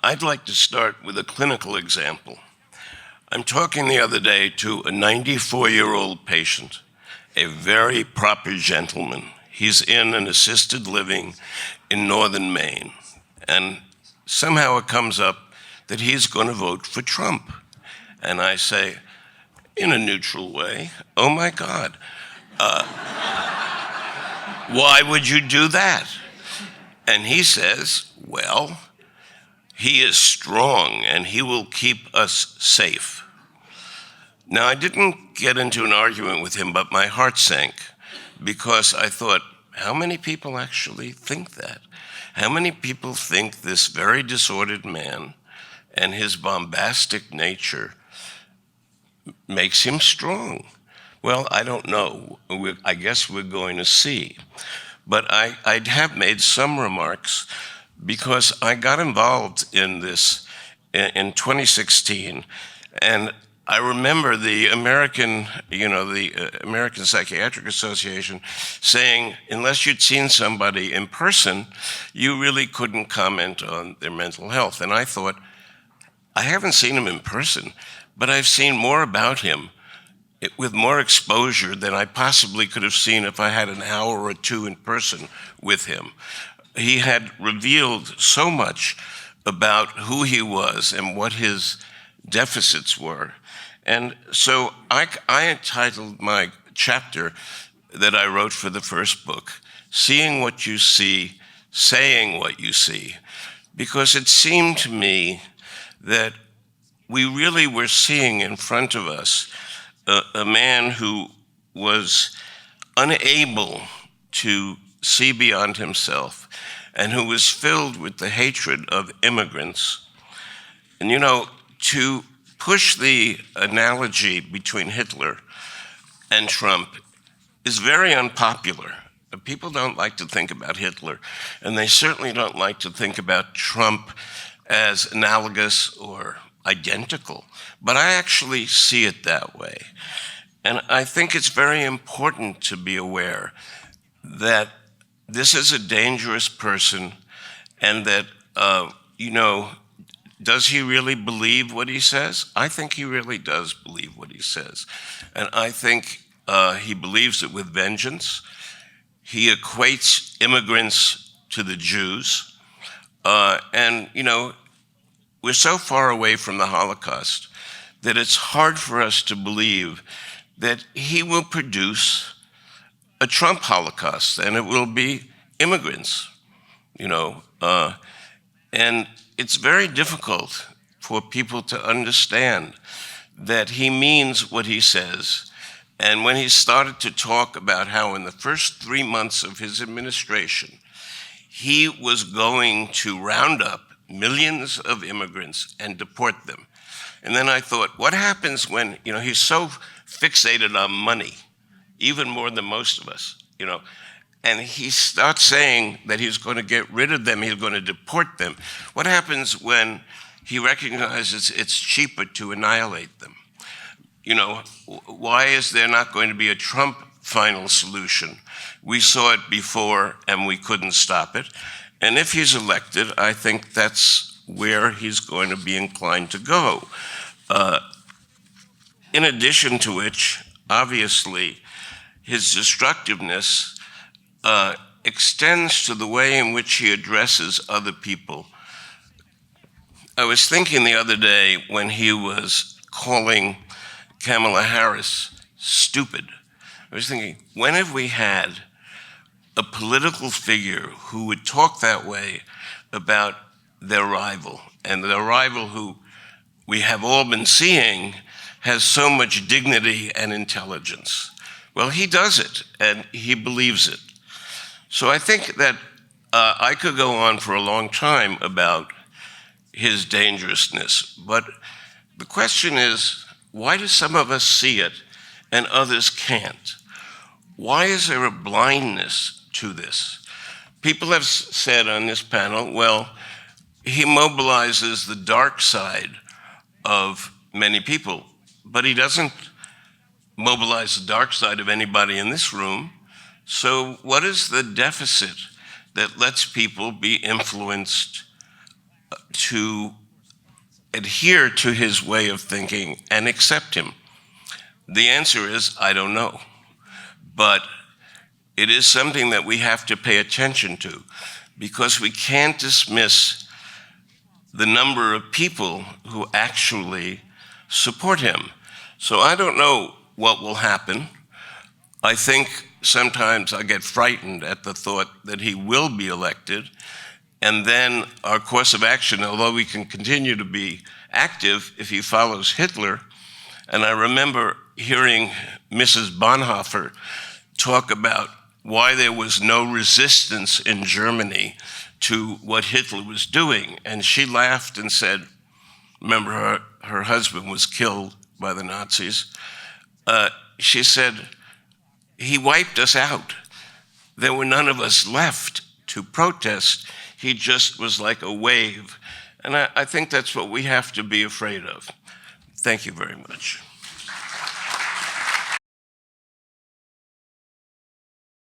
I'd like to start with a clinical example. I'm talking the other day to a 94-year-old patient, a very proper gentleman. He's in an assisted living in northern Maine, and somehow it comes up that he's going to vote for Trump. And I say, in a neutral way, oh my God, why would you do that? And he says, well, he is strong and he will keep us safe. Now, I didn't get into an argument with him, but my heart sank because I thought, how many people actually think that? How many people think this very disordered man and his bombastic nature makes him strong? Well, I don't know. I guess we're going to see. But I have made some remarks because I got involved in this in 2016, and I remember the American Psychiatric Association saying, unless you'd seen somebody in person, you really couldn't comment on their mental health. And I thought, I haven't seen him in person, but I've seen more about him with more exposure than I possibly could have seen if I had an hour or two in person with him. He had revealed so much about who he was and what his deficits were. And so I entitled my chapter that I wrote for the first book, Seeing What You See, Saying What You See, because it seemed to me that we really were seeing in front of us a man who was unable to see beyond himself and who was filled with the hatred of immigrants. And to push the analogy between Hitler and Trump is very unpopular. People don't like to think about Hitler, and they certainly don't like to think about Trump as analogous or identical. But I actually see it that way. And I think it's very important to be aware that this is a dangerous person and that, does he really believe what he says? I think he really does believe what he says. And I think he believes it with vengeance. He equates immigrants to the Jews. We're so far away from the Holocaust that it's hard for us to believe that he will produce a Trump Holocaust, and it will be immigrants, and it's very difficult for people to understand that he means what he says. And when he started to talk about how in the first 3 months of his administration, he was going to round up millions of immigrants and deport them. And then I thought, what happens when, he's so fixated on money, even more than most of us, and he starts saying that he's going to get rid of them, he's going to deport them. What happens when he recognizes it's cheaper to annihilate them? Why is there not going to be a Trump final solution? We saw it before and we couldn't stop it. And if he's elected, I think that's where he's going to be inclined to go. In addition to which, obviously, his destructiveness extends to the way in which he addresses other people. I was thinking the other day when he was calling Kamala Harris stupid, I was thinking, when have we had a political figure who would talk that way about their rival, and their rival who we have all been seeing has so much dignity and intelligence? Well, he does it, and he believes it. So I think that I could go on for a long time about his dangerousness, but the question is, why do some of us see it and others can't? Why is there a blindness to this? People have said on this panel, well, he mobilizes the dark side of many people, but he doesn't mobilize the dark side of anybody in this room. So what is the deficit that lets people be influenced to adhere to his way of thinking and accept him? The answer is, I don't know. But it is something that we have to pay attention to, because we can't dismiss the number of people who actually support him. So I don't know what will happen. I think sometimes I get frightened at the thought that he will be elected, and then our course of action, although we can continue to be active if he follows Hitler. And I remember hearing Mrs. Bonhoeffer talk about why there was no resistance in Germany to what Hitler was doing. And she laughed and said, remember her husband was killed by the Nazis. She said, he wiped us out. There were none of us left to protest. He just was like a wave. And I think that's what we have to be afraid of. Thank you very much.